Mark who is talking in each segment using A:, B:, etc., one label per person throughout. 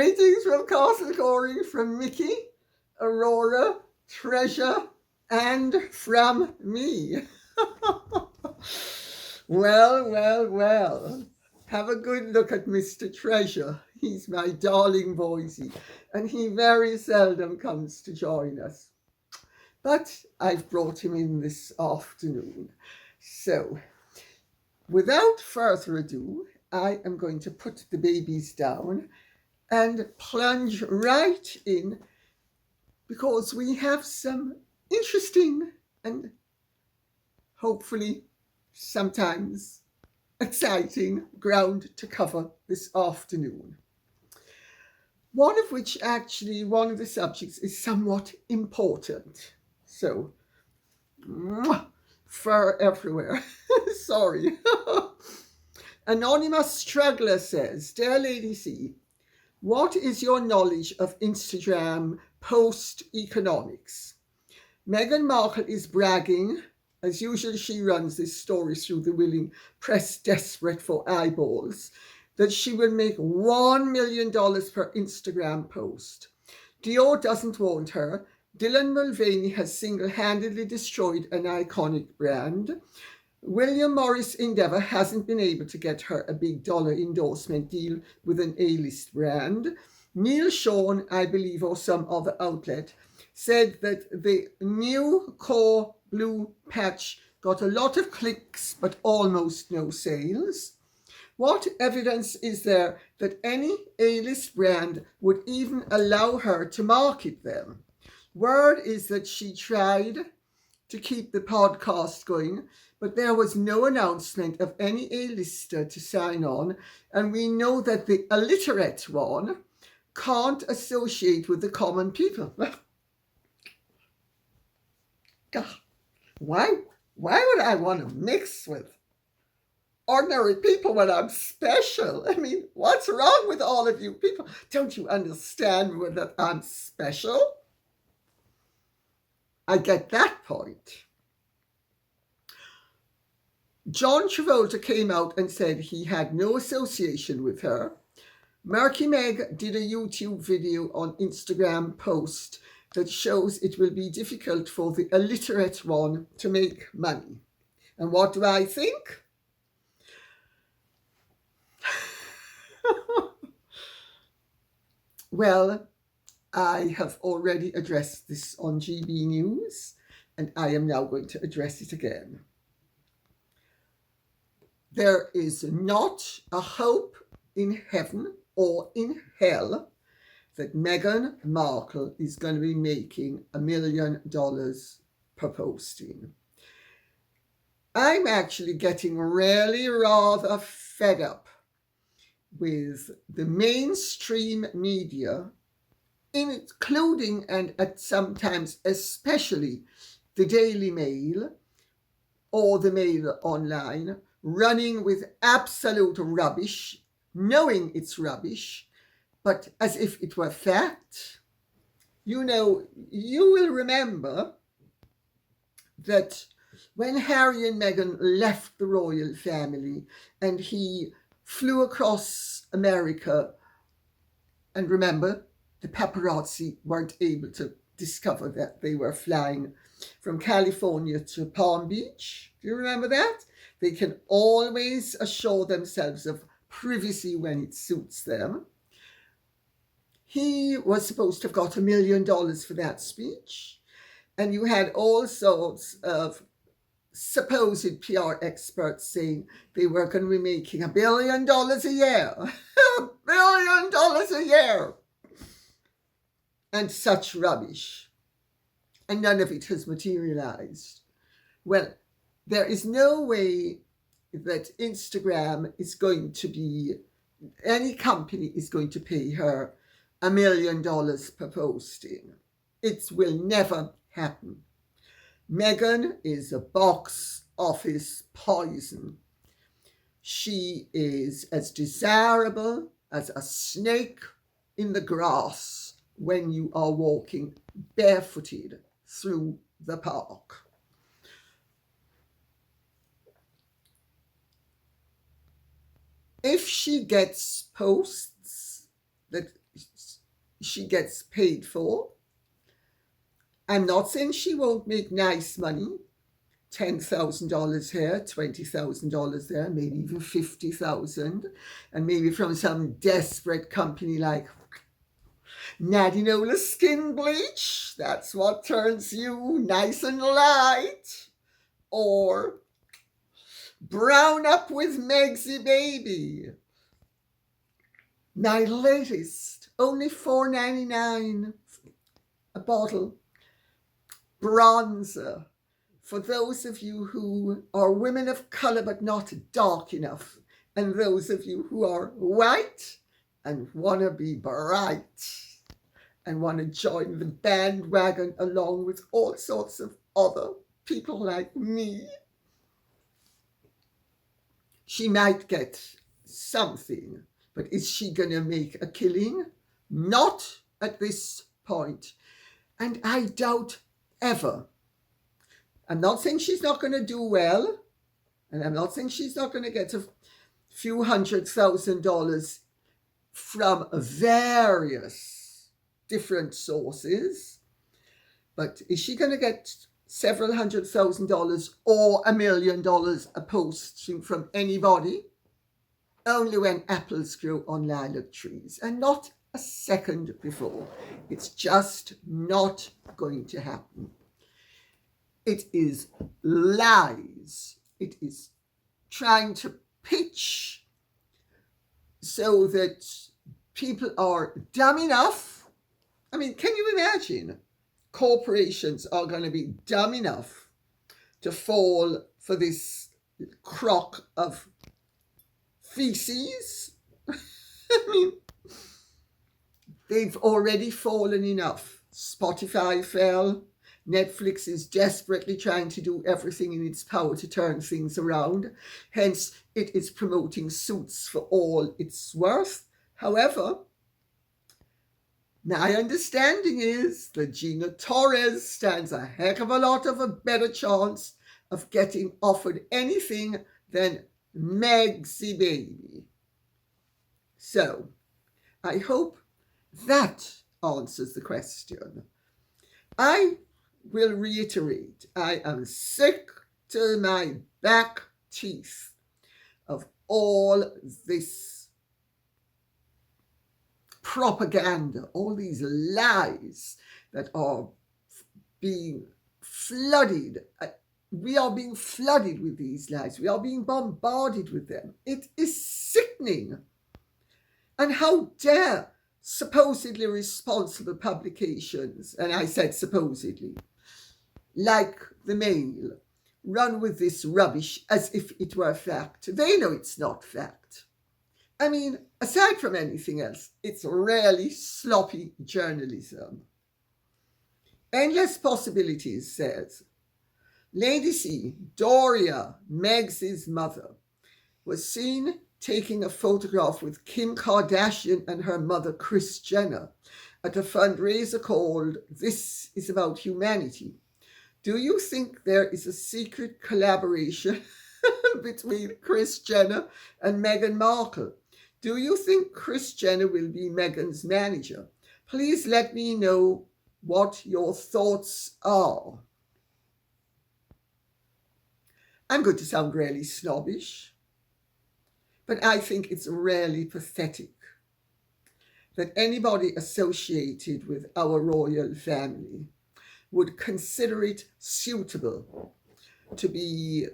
A: Greetings from Castle Goring from Mickey, Aurora, Treasure, and from me. Well. Have a good look at Mr. Treasure. He's my darling Boise, and he very seldom comes to join us. But I've brought him in this afternoon. So, without further ado, I am going to put the babies down and plunge right in, because we have some interesting and hopefully sometimes exciting ground to cover this afternoon. One of the subjects is somewhat important. So, fur everywhere. Sorry. Anonymous Struggler says, Dear Lady C, what is your knowledge of Instagram post-economics? Meghan Markle is bragging. As usual, she runs this story through the willing press desperate for eyeballs, that she will make $1 million per Instagram post. Dior doesn't want her. Dylan Mulvaney has single-handedly destroyed an iconic brand. William Morris Endeavour hasn't been able to get her a big dollar endorsement deal with an A-list brand. Neil Sean, I believe, or some other outlet, said that the new core blue patch got a lot of clicks but almost no sales. What evidence is there that any A-list brand would even allow her to market them? Word is that she tried to keep the podcast going, but there was no announcement of any A-lister to sign on, and we know that the illiterate one can't associate with the common people. God, why would I want to mix with ordinary people when I'm special? I mean, what's wrong with all of you people? Don't you understand that I'm special? I get that point. John Travolta came out and said he had no association with her. Murky Meg did a YouTube video on Instagram post that shows it will be difficult for the illiterate one to make money. And what do I think? Well, I have already addressed this on GB News, and I am now going to address it again. There is not a hope in heaven or in hell that Meghan Markle is going to be making $1 million per posting. I'm actually getting really rather fed up with the mainstream media, including and at sometimes especially the Daily Mail or the Mail Online, running with absolute rubbish, knowing it's rubbish, but as if it were fact. You know, you will remember that when Harry and Meghan left the royal family and he flew across America, and remember, the paparazzi weren't able to discover that they were flying from California to Palm Beach. Do you remember that? They can always assure themselves of privacy when it suits them. He was supposed to have got $1 million for that speech. And you had all sorts of supposed PR experts saying they were going to be making $1 billion a year. $1 billion a year. And such rubbish. And none of it has materialized. Well, there is no way that Instagram is going to be, any company is going to pay her $1 million per posting. It will never happen. Meghan is a box office poison. She is as desirable as a snake in the grass when you are walking barefooted through the park. If she gets posts that she gets paid for. I'm not saying she won't make nice money, $10,000 here, $20,000 there, maybe even 50,000, and maybe from some desperate company like Nadinola Skin Bleach. That's what turns you nice and light. Or brown up with Megsy Baby. My latest, only $4.99 a bottle, bronzer. For those of you who are women of colour but not dark enough, and those of you who are white and want to be bright and want to join the bandwagon along with all sorts of other people like me, she might get something, but is she going to make a killing? Not at this point. And I doubt ever. I'm not saying she's not going to do well, and I'm not saying she's not going to get a few $100,000 from various different sources, but is she going to get several $100,000 or $1 million a post from anybody? Only when apples grow on lilac trees, and not a second before. It's just not going to happen. It is lies. It is trying to pitch so that people are dumb enough. I mean, can you imagine? Corporations are going to be dumb enough to fall for this crock of feces. I mean, they've already fallen enough. Spotify fell. Netflix is desperately trying to do everything in its power to turn things around. Hence, it is promoting Suits for all it's worth. However, my understanding is that Gina Torres stands a heck of a lot of a better chance of getting offered anything than Megsy Baby. So, I hope that answers the question. I will reiterate, I am sick to my back teeth of all this propaganda, all these lies that are being flooded. We are being flooded with these lies. We are being bombarded with them. It is sickening. And how dare supposedly responsible publications, and I said supposedly, like the Mail, run with this rubbish as if it were fact. They know it's not fact. I mean, aside from anything else, it's really sloppy journalism. Endless Possibilities says, Lady C, Doria, Meg's mother, was seen taking a photograph with Kim Kardashian and her mother Kris Jenner at a fundraiser called This Is About Humanity. Do you think there is a secret collaboration between Kris Jenner and Meghan Markle? Do you think Kris Jenner will be Meghan's manager? Please let me know what your thoughts are. I'm going to sound really snobbish, but I think it's really pathetic that anybody associated with our royal family would consider it suitable to be,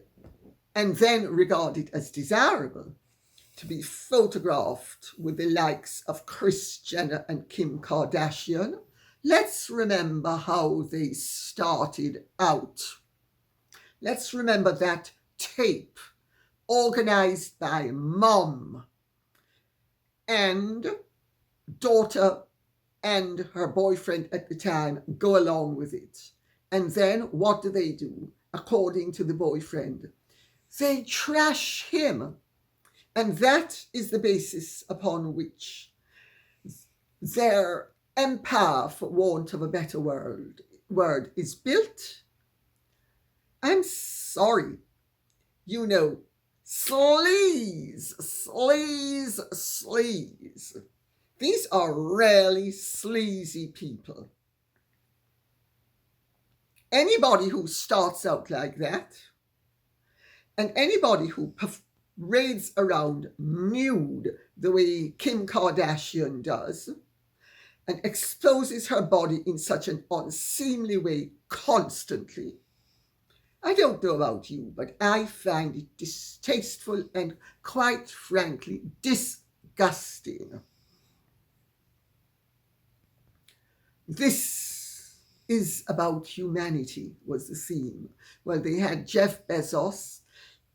A: and then regard it as desirable, to be photographed with the likes of Kris Jenner and Kim Kardashian. Let's remember how they started out. Let's remember that tape organized by mom and daughter and her boyfriend at the time go along with it. And then what do? According to the boyfriend, they trash him. And that is the basis upon which their empire, for want of a better word, is built. I'm sorry. You know, sleaze. These are really sleazy people. Anybody who starts out like that, and anybody who parades around nude the way Kim Kardashian does, and exposes her body in such an unseemly way constantly, I don't know about you, but I find it distasteful and, quite frankly, disgusting. This is about humanity, was the theme. Well, they had Jeff Bezos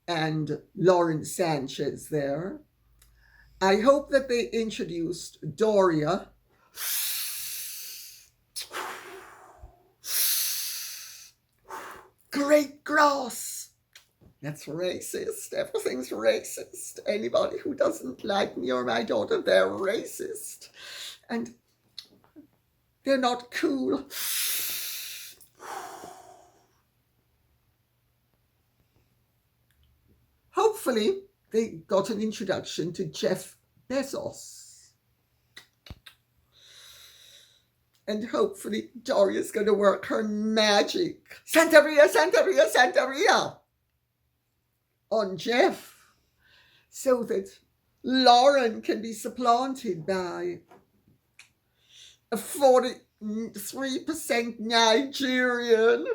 A: and Lauren Sanchez there. I hope that they introduced Doria. Great grass. That's racist. Everything's racist. Anybody who doesn't like me or my daughter, they're racist. And they're not cool. Hopefully, they got an introduction to Jeff Bezos. And hopefully, Doria's going to work her magic. Santeria, Santeria, Santeria on Jeff, so that Lauren can be supplanted by a 43% Nigerian.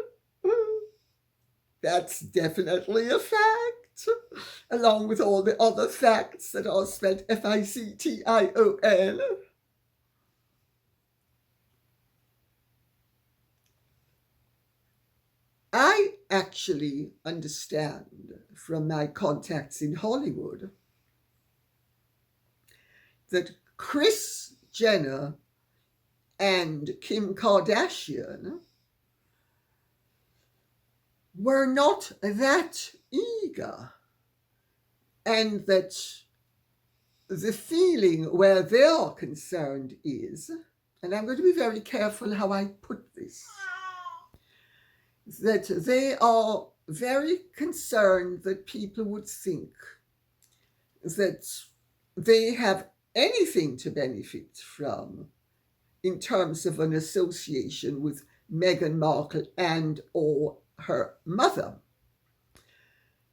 A: That's definitely a fact, along with all the other facts that are spelled Fiction. I actually understand from my contacts in Hollywood that Kris Jenner and Kim Kardashian were not that eager, and that the feeling where they are concerned is, and I'm going to be very careful how I put this, that they are very concerned that people would think that they have anything to benefit from in terms of an association with Meghan Markle and or her mother.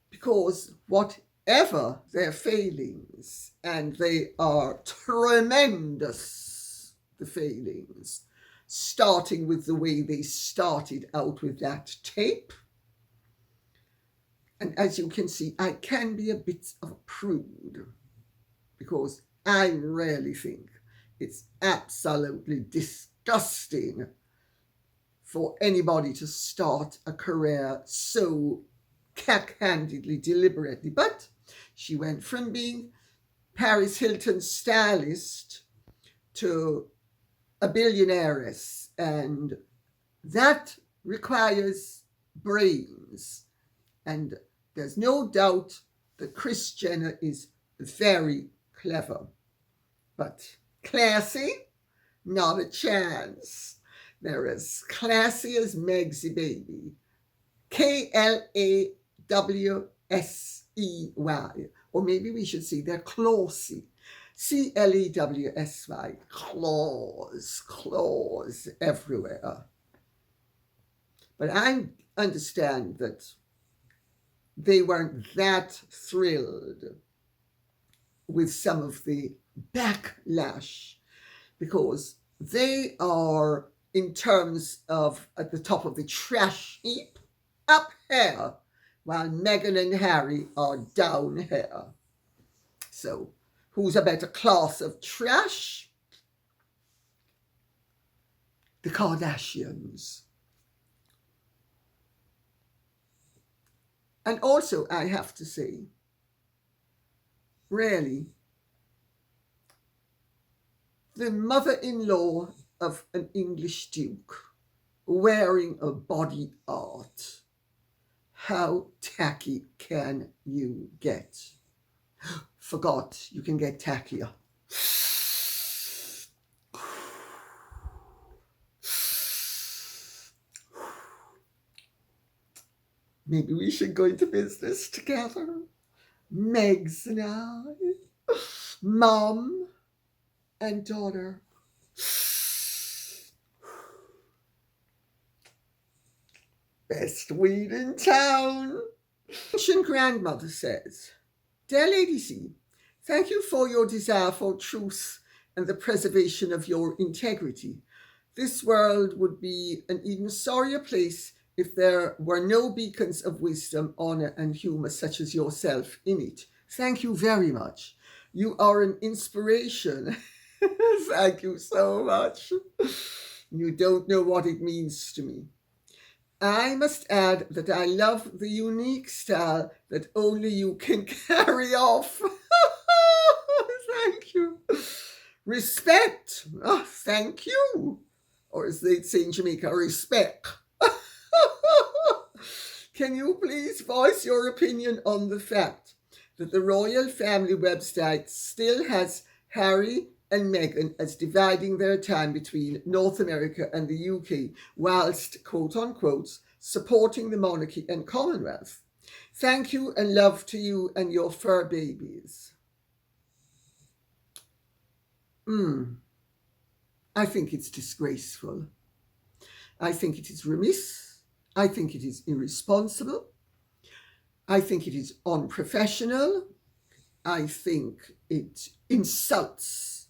A: Because whatever their failings, and they are tremendous, the failings, starting with the way they started out with that tape. And as you can see, I can be a bit of a prude, because I really think it's absolutely disgusting for anybody to start a career so cack-handedly, deliberately. But she went from being Paris Hilton's stylist to a billionairess, and that requires brains. And there's no doubt that Kris Jenner is very clever, but classy, not a chance. They're as classy as Meg's baby. Klawassey. Or maybe we should say they're classy. Clewsy. Claws everywhere. But I understand that they weren't that thrilled with some of the backlash, because they are, in terms of at the top of the trash heap, up here, while Meghan and Harry are down here. So, who's a better class of trash? The Kardashians. And also, I have to say, really, the mother-in-law of an English duke wearing a body art. How tacky can you get? Forgot, you can get tackier. Maybe we should go into business together. Megs and I. Mom, and daughter. Best weed in town. Ancient grandmother says, Dear Lady C, thank you for your desire for truth and the preservation of your integrity. This world would be an even sorrier place if there were no beacons of wisdom, honour, and humour such as yourself in it. Thank you very much. You are an inspiration. Thank you so much. You don't know what it means to me. I must add that I love the unique style that only you can carry off. Thank you. Respect. Oh, thank you. Or as they'd say in Jamaica, respect. Can you please voice your opinion on the fact that the royal family website still has Harry and Meghan as dividing their time between North America and the UK, whilst, quote unquote, supporting the monarchy and Commonwealth? Thank you and love to you and your fur babies. I think it's disgraceful. I think it is remiss. I think it is irresponsible. I think it is unprofessional. I think it insults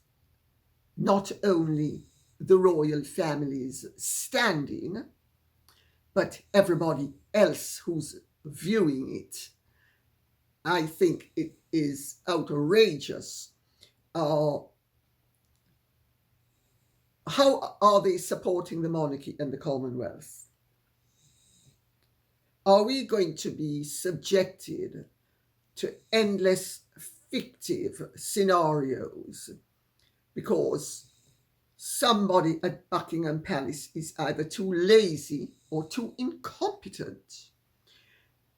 A: not only the royal family's standing, but everybody else who's viewing it. I think it is outrageous. How are they supporting the monarchy and the Commonwealth? Are we going to be subjected to endless fictive scenarios because somebody at Buckingham Palace is either too lazy or too incompetent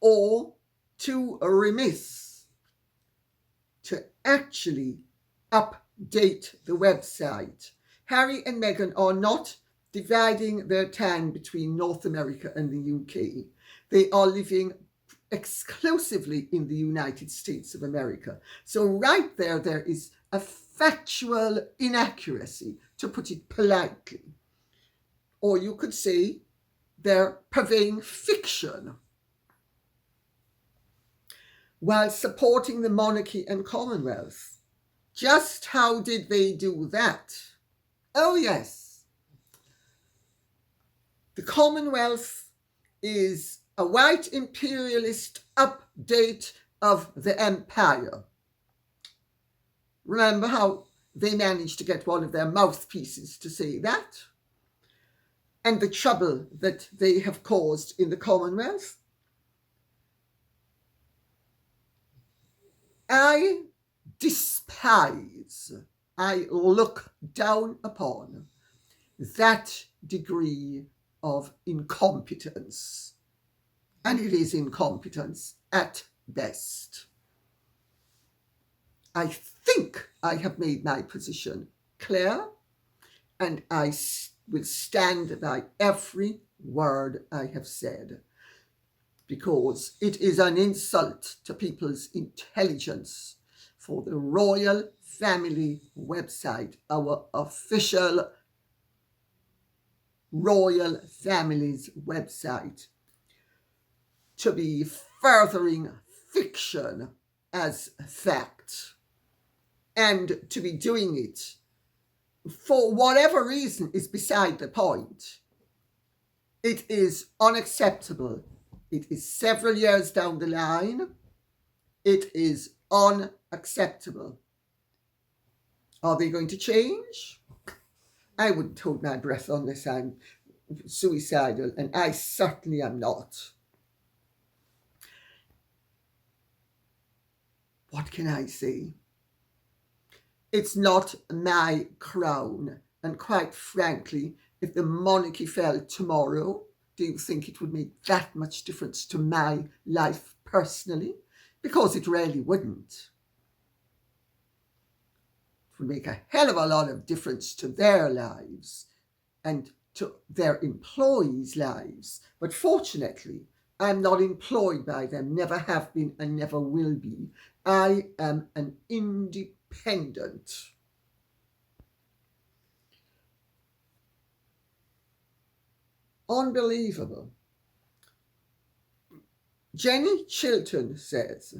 A: or too remiss to actually update the website? Harry and Meghan are not dividing their time between North America and the UK. They are living exclusively in the United States of America. So right there is a factual inaccuracy, to put it politely. Or you could say they're purveying fiction while supporting the monarchy and Commonwealth. Just how did they do that? Oh yes. The Commonwealth is a white imperialist update of the empire. Remember how they managed to get one of their mouthpieces to say that? And the trouble that they have caused in the Commonwealth? I despise, I look down upon that degree of incompetence. And it is incompetence at best. I think I have made my position clear, and I will stand by every word I have said, because it is an insult to people's intelligence for the royal family website, our official royal family's website, to be furthering fiction as fact, and to be doing it for whatever reason is beside the point. It is unacceptable. It is several years down the line. It is unacceptable. Are they going to change? I wouldn't hold my breath unless I'm suicidal, and I certainly am not. What can I say? It's not my crown, and quite frankly, if the monarchy fell tomorrow, do you think it would make that much difference to my life personally? Because it really wouldn't. It would make a hell of a lot of difference to their lives and to their employees' lives. But fortunately, I'm not employed by them, never have been and never will be. I am an independent. Unbelievable. Jenny Chilton says,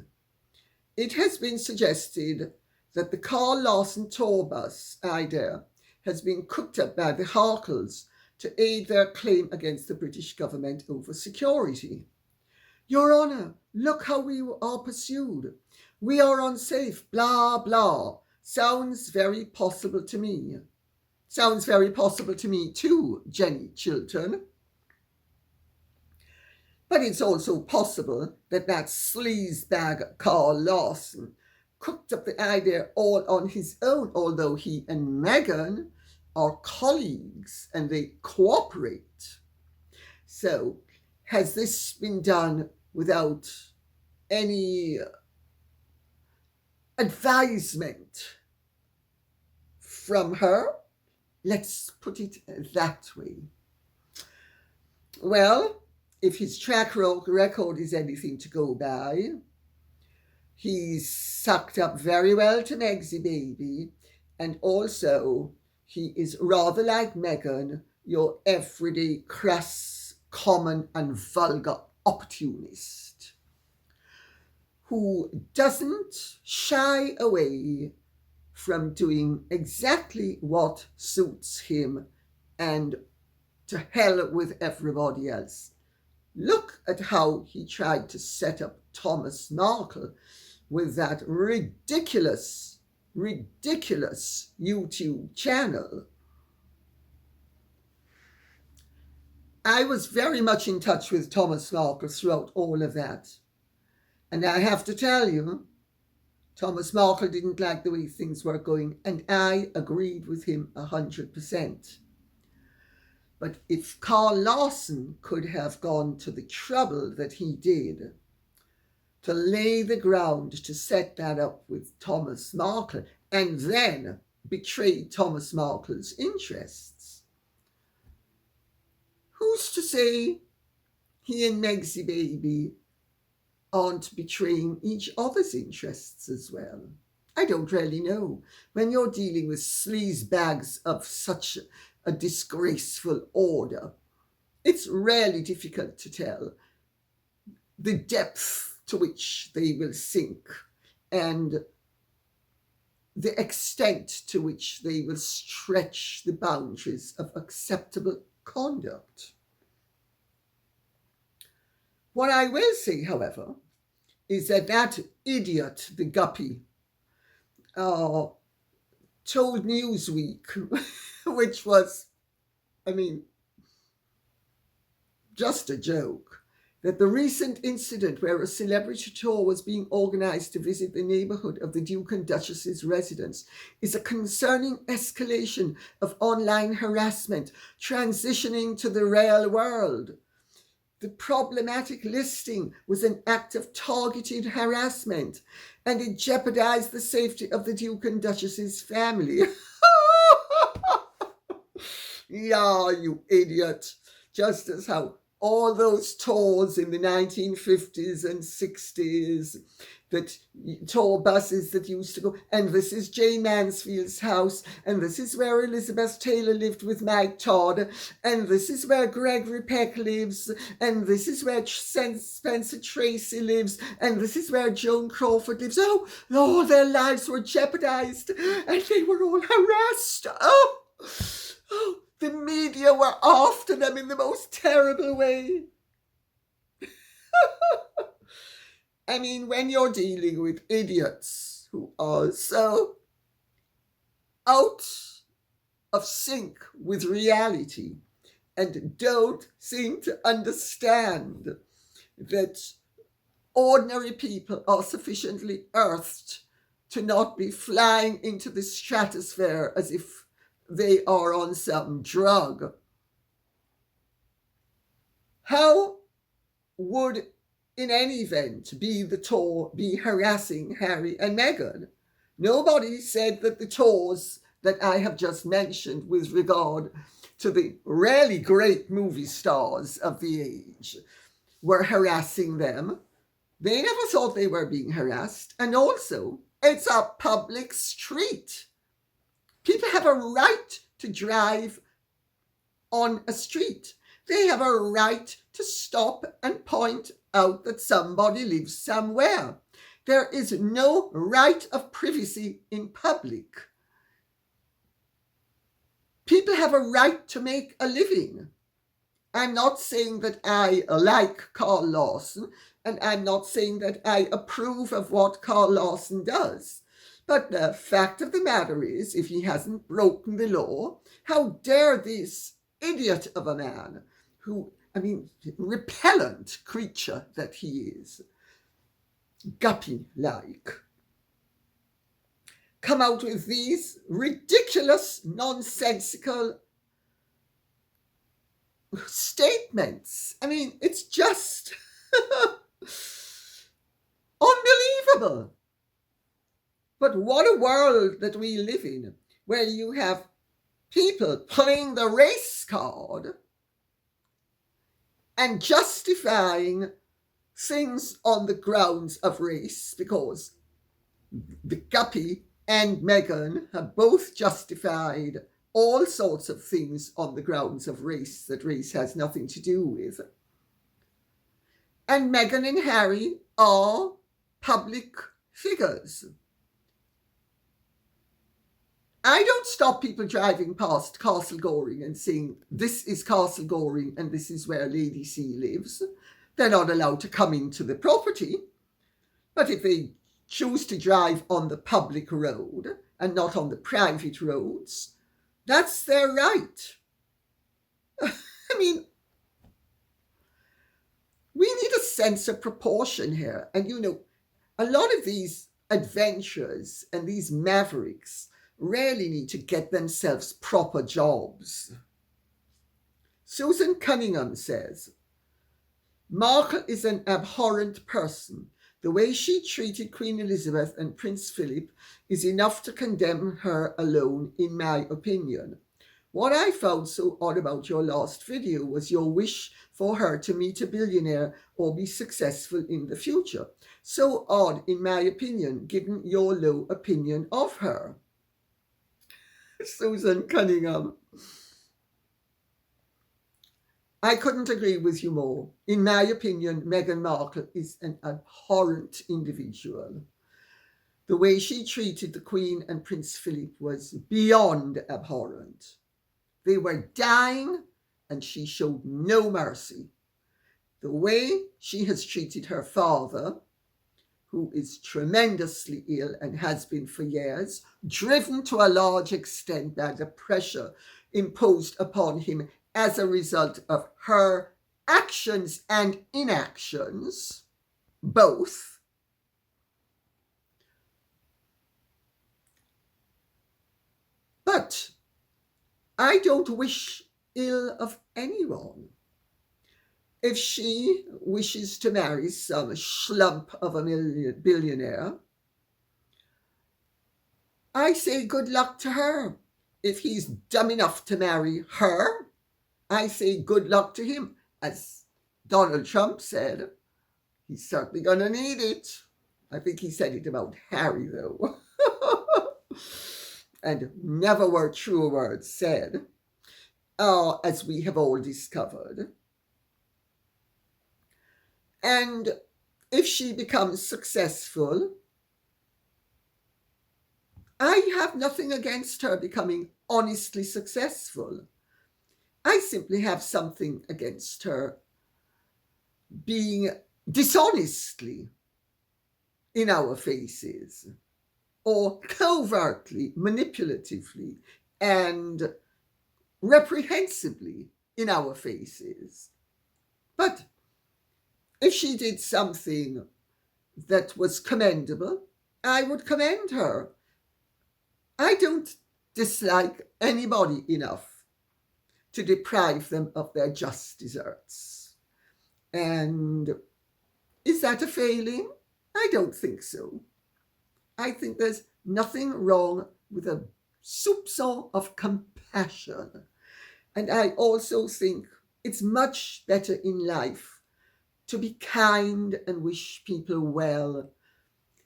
A: it has been suggested that the Carl Lawson tour bus idea has been cooked up by the Harkles to aid their claim against the British government over security. Your Honour, look how we are pursued. We are unsafe, blah, blah. Sounds very possible to me. Sounds very possible to me too, Jenny Chilton. But it's also possible that sleazebag Carl Lawson cooked up the idea all on his own, although he and Meghan are colleagues and they cooperate. So, has this been done without any advisement from her? Let's put it that way. Well, if his track record is anything to go by, he's sucked up very well to Megsy Baby, and also he is rather like Meghan, your everyday crass, common and vulgar opportunist, who doesn't shy away from doing exactly what suits him and to hell with everybody else. Look at how he tried to set up Thomas Markle with that ridiculous YouTube channel. I was very much in touch with Thomas Markle throughout all of that. And I have to tell you, Thomas Markle didn't like the way things were going, and I agreed with him 100%. But if Carl Lawson could have gone to the trouble that he did to lay the ground to set that up with Thomas Markle and then betray Thomas Markle's interests, who's to say he and Megsy Baby aren't betraying each other's interests as well? I don't really know. When you're dealing with sleazebags of such a disgraceful order, it's really difficult to tell the depth to which they will sink and the extent to which they will stretch the boundaries of acceptable conduct. What I will say, however, is that idiot, the guppy, told Newsweek, which was, just a joke, that the recent incident where a celebrity tour was being organised to visit the neighbourhood of the Duke and Duchess's residence is a concerning escalation of online harassment transitioning to the real world. The problematic listing was an act of targeted harassment, and it jeopardized the safety of the Duke and Duchess's family. Yeah, you idiot. Just as how all those tours in the 1950s and 60s, that tour buses that used to go, and this is Jane Mansfield's house, and this is where Elizabeth Taylor lived with Mike Todd, and this is where Gregory Peck lives, and this is where Spencer Tracy lives, and this is where Joan Crawford lives. Oh, all their lives were jeopardized, and they were all harassed. Oh, the media were after them in the most terrible way. When you're dealing with idiots who are so out of sync with reality and don't seem to understand that ordinary people are sufficiently earthed to not be flying into the stratosphere as if they are on some drug. How would, in any event, the tour be harassing Harry and Meghan? Nobody said that the tours that I have just mentioned with regard to the really great movie stars of the age were harassing them. They never thought they were being harassed. And also, it's a public street. People have a right to drive on a street. They have a right to stop and point out that somebody lives somewhere. There is no right of privacy in public. People have a right to make a living. I'm not saying that I like Carl Lawson, and I'm not saying that I approve of what Carl Lawson does. But the fact of the matter is, if he hasn't broken the law, how dare this idiot of a man, repellent creature that he is, guppy-like, come out with these ridiculous, nonsensical statements. It's just unbelievable. But what a world that we live in, where you have people playing the race card and justifying things on the grounds of race, because the Guppy and Meghan have both justified all sorts of things on the grounds of race that race has nothing to do with. And Meghan and Harry are public figures. I don't stop people driving past Castle Goring and saying, this is Castle Goring and this is where Lady C lives. They're not allowed to come into the property. But if they choose to drive on the public road and not on the private roads, that's their right. We need a sense of proportion here. And a lot of these adventurers and these mavericks really need to get themselves proper jobs. Susan Cunningham says, Markle is an abhorrent person. The way she treated Queen Elizabeth and Prince Philip is enough to condemn her alone, in my opinion. What I found so odd about your last video was your wish for her to meet a billionaire or be successful in the future. So odd, in my opinion, given your low opinion of her. Susan Cunningham. I couldn't agree with you more. In my opinion, Meghan Markle is an abhorrent individual. The way she treated the Queen and Prince Philip was beyond abhorrent. They were dying and she showed no mercy. The way she has treated her father, who is tremendously ill and has been for years, driven to a large extent by the pressure imposed upon him as a result of her actions and inactions, both. But I don't wish ill of anyone. If she wishes to marry some schlump of a billionaire, I say good luck to her. If he's dumb enough to marry her, I say good luck to him. As Donald Trump said, he's certainly going to need it. I think he said it about Harry, though. And never were truer words said, as we have all discovered. And if she becomes successful, I have nothing against her becoming honestly successful. I simply have something against her being dishonestly in our faces, or covertly, manipulatively, and reprehensibly in our faces. But if she did something that was commendable, I would commend her. I don't dislike anybody enough to deprive them of their just deserts. And is that a failing? I don't think so. I think there's nothing wrong with a soupçon of compassion. And I also think it's much better in life to be kind and wish people well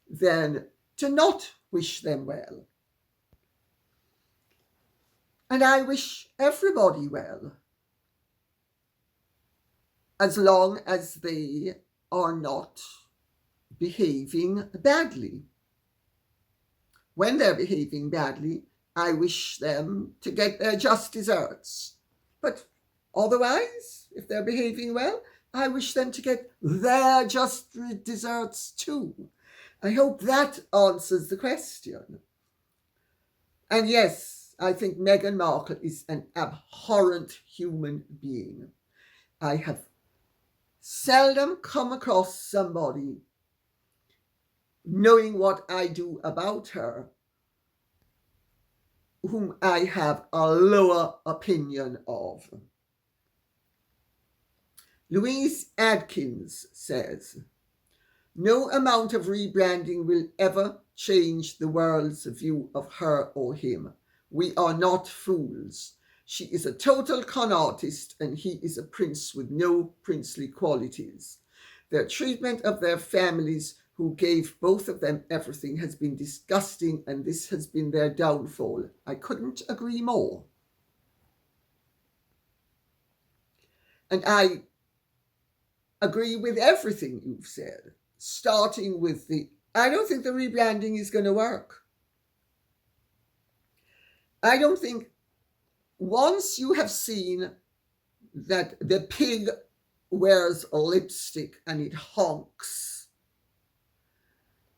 A: than to not wish them well. And I wish everybody well. as long as they are not behaving badly. When they're behaving badly, I wish them to get their just desserts. But otherwise, if they're behaving well, I wish them to get their just desserts too. I hope that answers the question. And yes, I think Meghan Markle is an abhorrent human being. I have seldom come across somebody, knowing what I do about her, whom I have a lower opinion of. Louise Adkins says, no amount of rebranding will ever change the world's view of her or him. We are not fools. She is a total con artist and he is a prince with no princely qualities. Their treatment of their families who gave both of them everything has been disgusting, and this has been their downfall. I couldn't agree more. And I agree with everything you've said, starting with I don't think the rebranding is going to work. I don't think once you have seen that the pig wears a lipstick and it honks,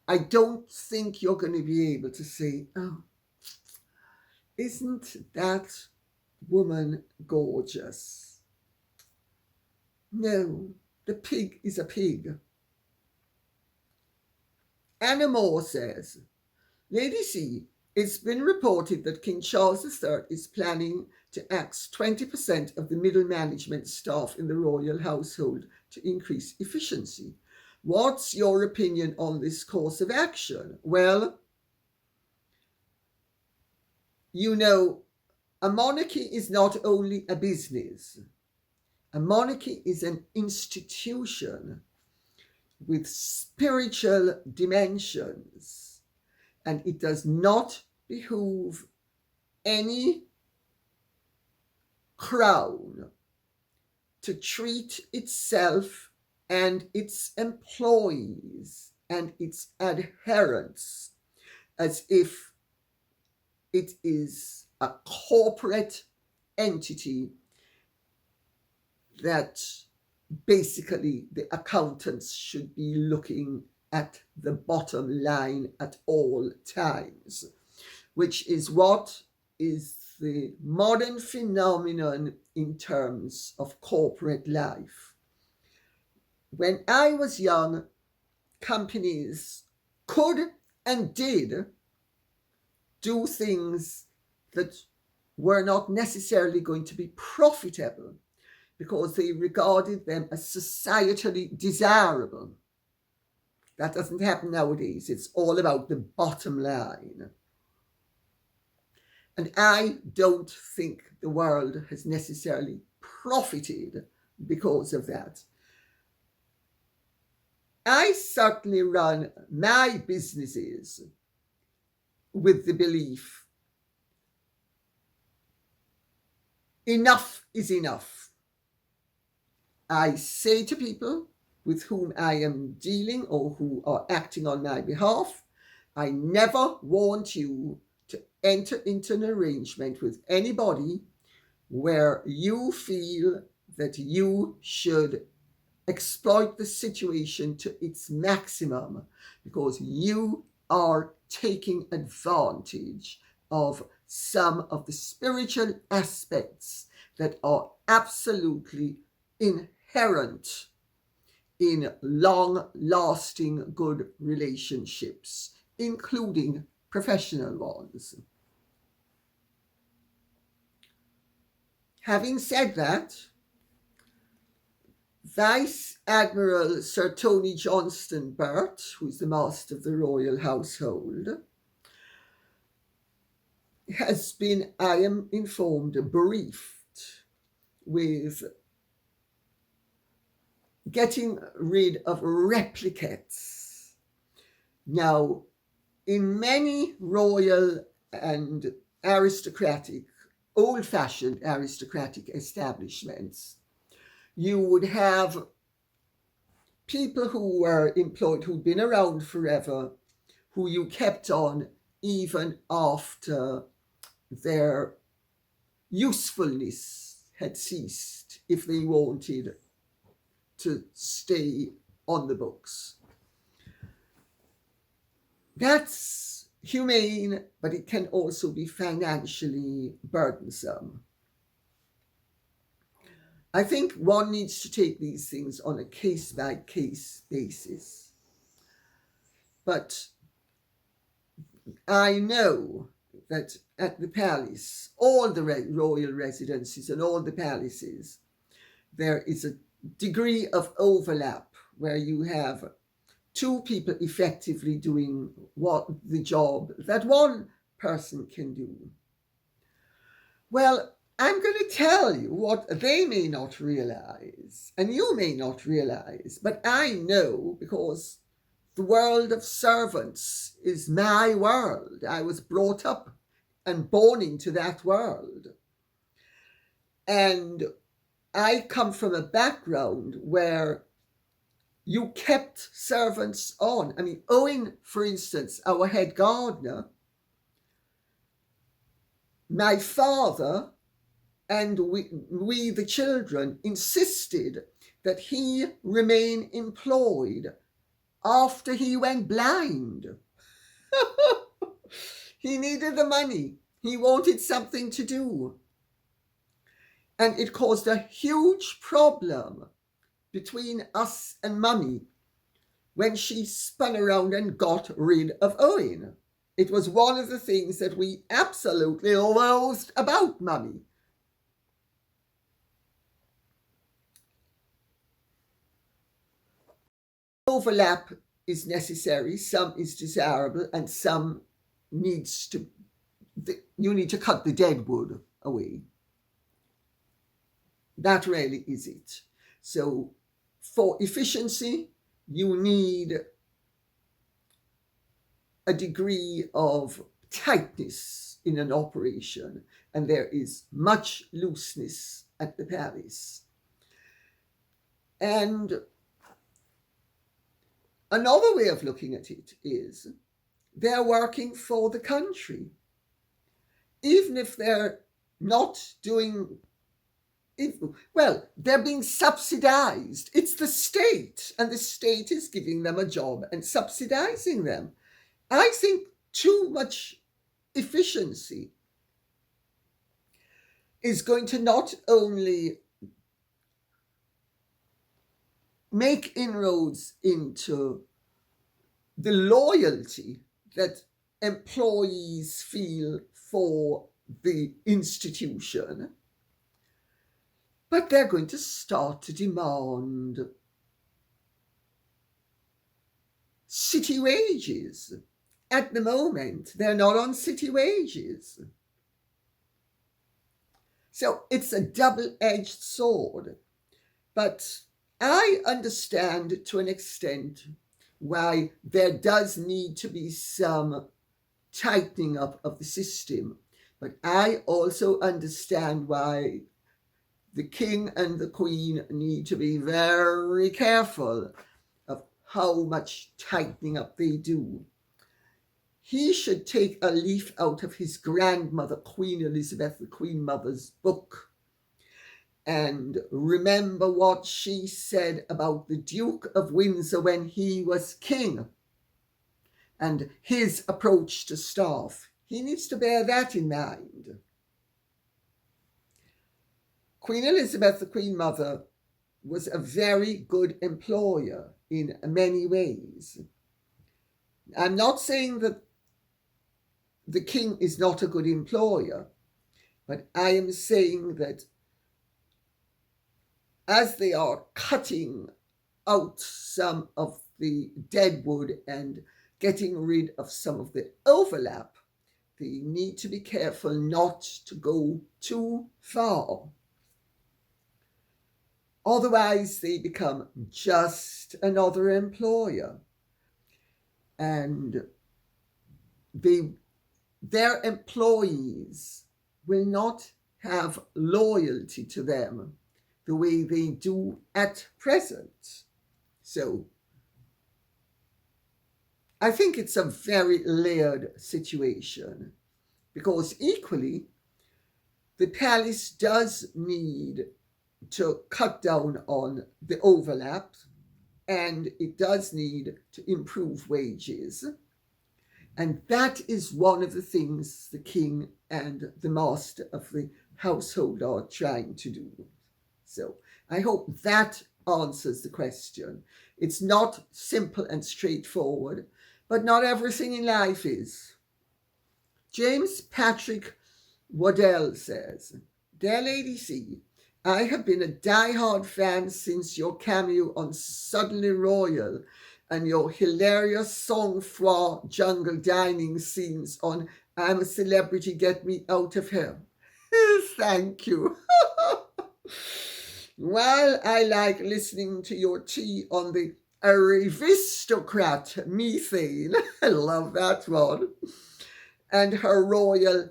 A: I don't think you're going to be able to say, oh, isn't that woman gorgeous? No, the pig is a pig. Anna Moore says, Lady C, it's been reported that King Charles III is planning to axe 20% of the middle management staff in the royal household to increase efficiency. What's your opinion on this course of action? Well, you know, a monarchy is not only a business. A monarchy is an institution with spiritual dimensions, and it does not behoove any crown to treat itself and its employees and its adherents as if it is a corporate entity that basically the accountants should be looking at the bottom line at all times, which is what is the modern phenomenon in terms of corporate life. When I was young, companies could and did do things that were not necessarily going to be profitable because they regarded them as societally desirable. That doesn't happen nowadays. It's all about the bottom line. And I don't think the world has necessarily profited because of that. I certainly run my businesses with the belief enough is enough. I say to people with whom I am dealing or who are acting on my behalf, I never want you to enter into an arrangement with anybody where you feel that you should exploit the situation to its maximum because you are taking advantage of some of the spiritual aspects that are absolutely inherent in long-lasting good relationships, including professional ones. Having said that, Vice Admiral Sir Tony Johnston Burt, who is the master of the royal household, has been, I am informed, briefed with getting rid of replicates. Now, in many royal and aristocratic, old-fashioned aristocratic establishments, you would have people who were employed, who'd been around forever, who you kept on even after their usefulness had ceased, if they wanted to stay on the books. That's humane, but it can also be financially burdensome. I think one needs to take these things on a case-by-case basis. But I know that at the palace, all the royal residences and all the palaces, there is a degree of overlap where you have two people effectively doing what the job that one person can do. Well, I'm going to tell you what they may not realize, and you may not realize, but I know, because the world of servants is my world. I was brought up and born into that world. And I come from a background where you kept servants on. I mean, Owen, for instance, our head gardener, my father and we the children insisted that he remain employed after he went blind. He needed the money. He wanted something to do. And it caused a huge problem between us and Mummy when she spun around and got rid of Owen. It was one of the things that we absolutely loathed about Mummy. Overlap is necessary, some is desirable, and some needs to, you need to cut the dead wood away. That really is it. So for efficiency, you need a degree of tightness in an operation, and there is much looseness at the palace. And another way of looking at it is they're working for the country. Even if they're not doing, they're being subsidized. It's the state, and the state is giving them a job and subsidizing them. I think too much efficiency is going to not only make inroads into the loyalty that employees feel for the institution, but they're going to start to demand city wages. At the moment, they're not on city wages. So it's a double-edged sword. But I understand to an extent why there does need to be some tightening up of the system. But I also understand why the king and the queen need to be very careful of how much tightening up they do. He should take a leaf out of his grandmother, Queen Elizabeth, the Queen Mother's book, and remember what she said about the Duke of Windsor when he was king and his approach to staff. He needs to bear that in mind. Queen Elizabeth, the Queen Mother, was a very good employer in many ways. I'm not saying that the king is not a good employer, but I am saying that as they are cutting out some of the dead wood and getting rid of some of the overlap, they need to be careful not to go too far. Otherwise, they become just another employer. And their employees will not have loyalty to them the way they do at present. So I think it's a very layered situation, because equally the palace does need to cut down on the overlap, and it does need to improve wages. And that is one of the things the king and the master of the household are trying to do. So I hope that answers the question. It's not simple and straightforward, but not everything in life is. James Patrick Waddell says, "Dear Lady C, I have been a die-hard fan since your cameo on Suddenly Royal and your hilarious sang-froid jungle dining scenes on I'm a Celebrity, Get Me Out of Here." Thank you. While I like listening to your tea on the aristocrat methane, I love that one, and her royal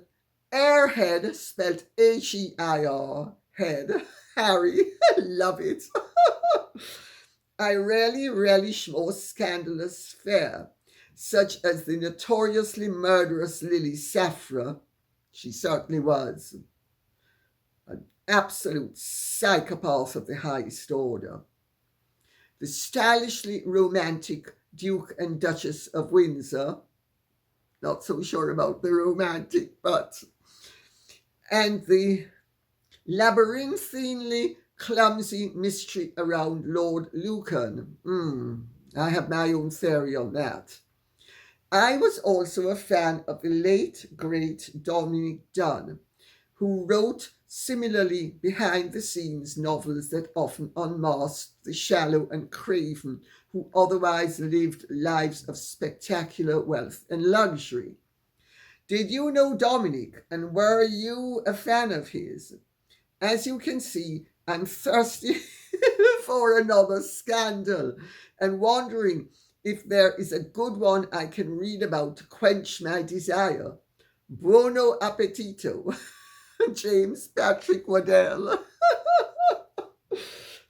A: airhead, spelt H-E-I-R, head, Harry, I love it. I rarely relish more scandalous fare, such as the notoriously murderous Lily Safra. She certainly was an absolute psychopath of the highest order. The stylishly romantic Duke and Duchess of Windsor, not so sure about the romantic, but, and the labyrinthinely clumsy mystery around Lord Lucan. I have my own theory on that. I was also a fan of the late, great Dominick Dunne, who wrote similarly behind-the-scenes novels that often unmasked the shallow and craven who otherwise lived lives of spectacular wealth and luxury. Did you know Dominick, and were you a fan of his? As you can see, I'm thirsty for another scandal and wondering if there is a good one I can read about to quench my desire. Buono appetito. James Patrick Waddell.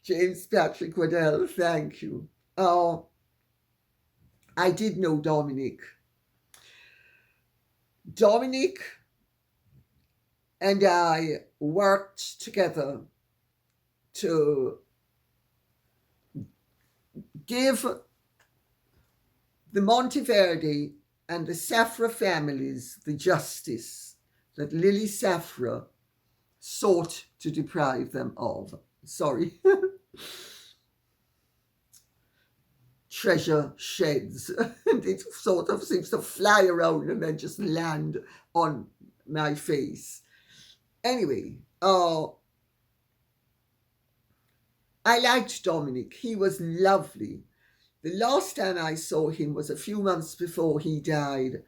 A: James Patrick Waddell, thank you. Oh, I did know Dominick. Dominick and I worked together to give the Monteverde and the Safra families the justice that Lily Safra sought to deprive them of. Sorry. Treasure sheds. And it sort of seems to fly around and then just land on my face. Anyway, I liked Dominick. He was lovely. The last time I saw him was a few months before he died,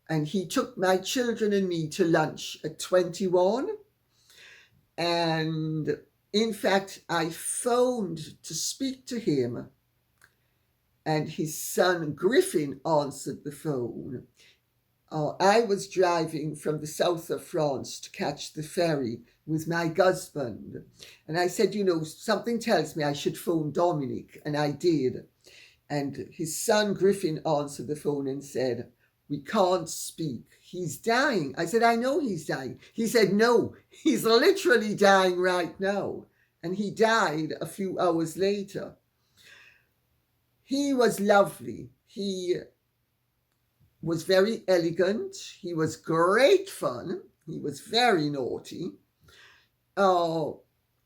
A: and he took my children and me to lunch at 21. And in fact, I phoned to speak to him, and his son Griffin answered the phone. I was driving from the south of France to catch the ferry with my husband. And I said, something tells me I should phone Dominick. And I did. And his son Griffin answered the phone and said, "We can't speak. He's dying." I said, "I know he's dying." He said, "No, he's literally dying right now." And he died a few hours later. He was lovely. He was very elegant. He was great fun. He was very naughty.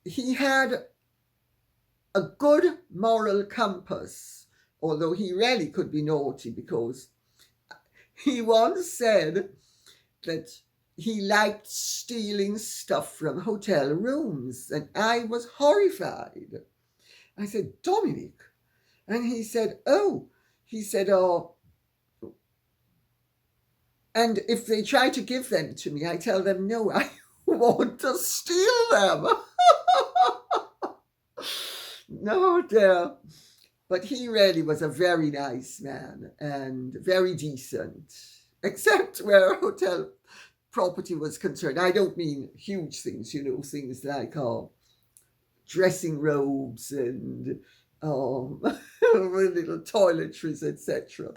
A: He had a good moral compass, although he really could be naughty, because he once said that he liked stealing stuff from hotel rooms, and I was horrified. I said, "Dominick?" And he said, and if they try to give them to me, I tell them, "No, I want to steal them." No, dear. But he really was a very nice man and very decent, except where hotel property was concerned. I don't mean huge things, things like dressing robes and little toiletries, etc.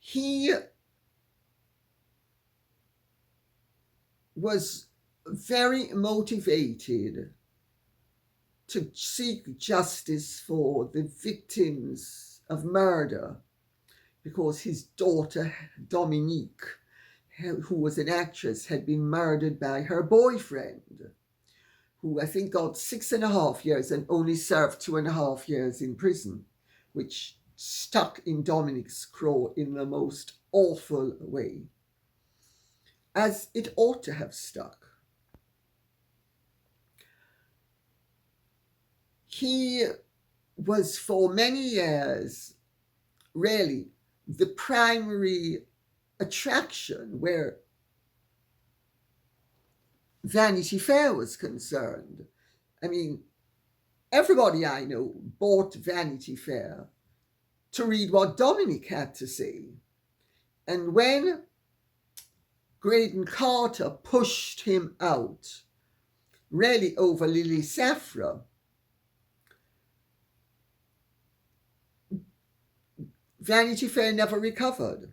A: He was very motivated to seek justice for the victims of murder because his daughter Dominique, who was an actress, had been murdered by her boyfriend, who I think got 6.5 years and only served 2.5 years in prison, which stuck in Dominick's craw in the most awful way, as it ought to have stuck. He was for many years really the primary attraction where Vanity Fair was concerned. I mean, everybody I know bought Vanity Fair to read what Dominick had to say. And when Graydon Carter pushed him out, really over Lily Safra, Vanity Fair never recovered.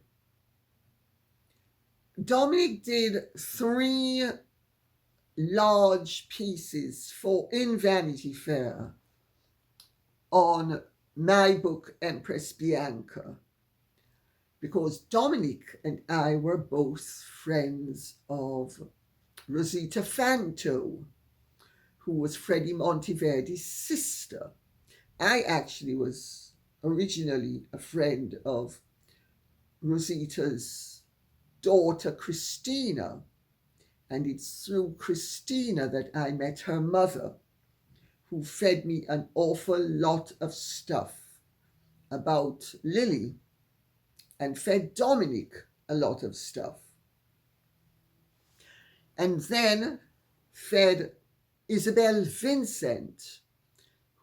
A: Dominick did 3 large pieces in Vanity Fair on my book, Empress Bianca, because Dominick and I were both friends of Rosita Fanto, who was Freddie Monteverdi's sister. I actually was originally a friend of Rosita's daughter, Christina, and it's through Christina that I met her mother, who fed me an awful lot of stuff about Lily and fed Dominick a lot of stuff. And then fed Isabel Vincent,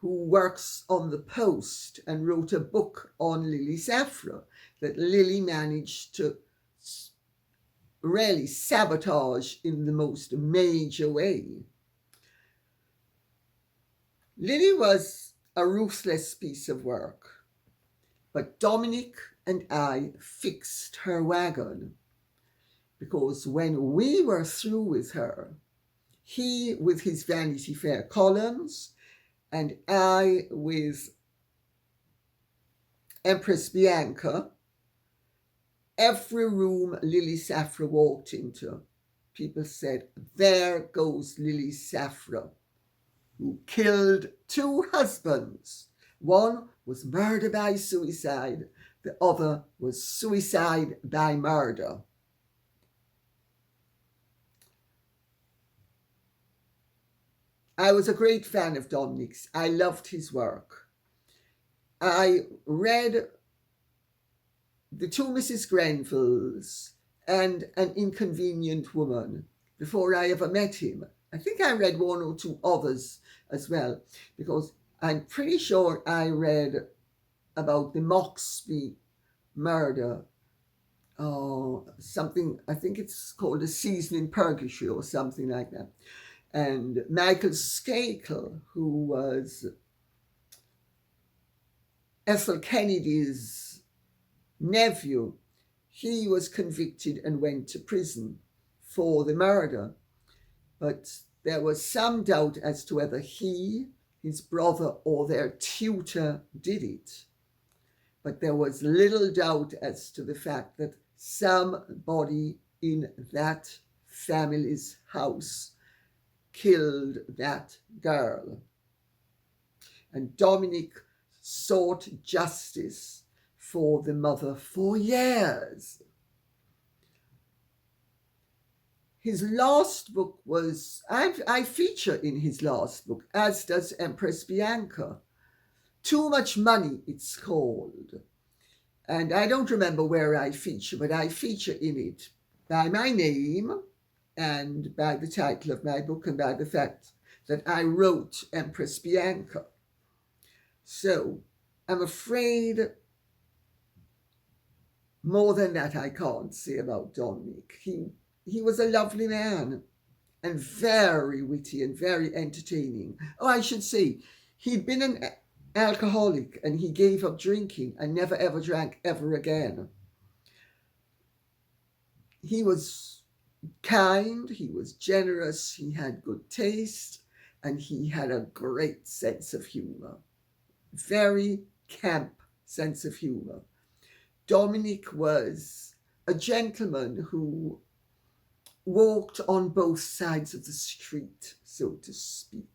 A: who works on the Post and wrote a book on Lily Safra that Lily managed to really sabotage in the most major way. Lily was a ruthless piece of work, but Dominick and I fixed her wagon, because when we were through with her, he with his Vanity Fair columns and I with Empress Bianca, every room Lily Safra walked into, people said, "There goes Lily Safra, who killed 2 husbands. One was murder by suicide, the other was suicide by murder." I was a great fan of Dominick's. I loved his work. I read The 2 Mrs. Grenvilles and An Inconvenient Woman before I ever met him. I think I read 1 or 2 others as well, because I'm pretty sure I read about the Moxby murder, something, I think it's called A Season in Purgatory or something like that. And Michael Skakel, who was Ethel Kennedy's nephew, he was convicted and went to prison for the murder. But there was some doubt as to whether he, his brother, or their tutor did it. But there was little doubt as to the fact that somebody in that family's house killed that girl. And Dominick sought justice for the mother for years. His last book was, I feature in his last book, as does Empress Bianca. Too Much Money, it's called. And I don't remember where I feature, but I feature in it by my name and by the title of my book and by the fact that I wrote Empress Bianca. So I'm afraid more than that I can't say about Dominick. He was a lovely man. and very witty and very entertaining. Oh, I should say, he'd been an alcoholic and he gave up drinking and never ever drank ever again. He was kind, he was generous, he had good taste, and he had a great sense of humor. Very camp sense of humor. Dominick was a gentleman who walked on both sides of the street, so to speak,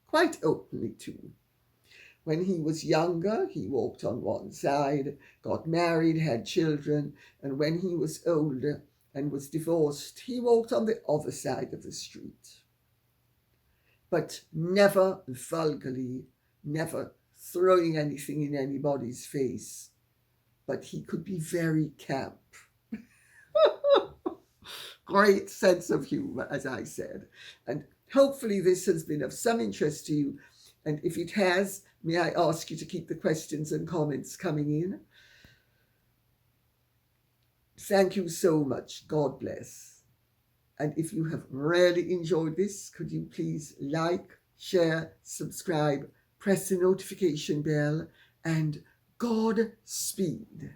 A: quite openly too. When he was younger, he walked on one side, got married, had children, and when he was older and was divorced, he walked on the other side of the street. But never vulgarly, never throwing anything in anybody's face. But he could be very camp. Great sense of humor, as I said. And hopefully this has been of some interest to you. And if it has, may I ask you to keep the questions and comments coming in? Thank you so much. God bless. And if you have really enjoyed this, could you please like, share, subscribe, press the notification bell, and Godspeed.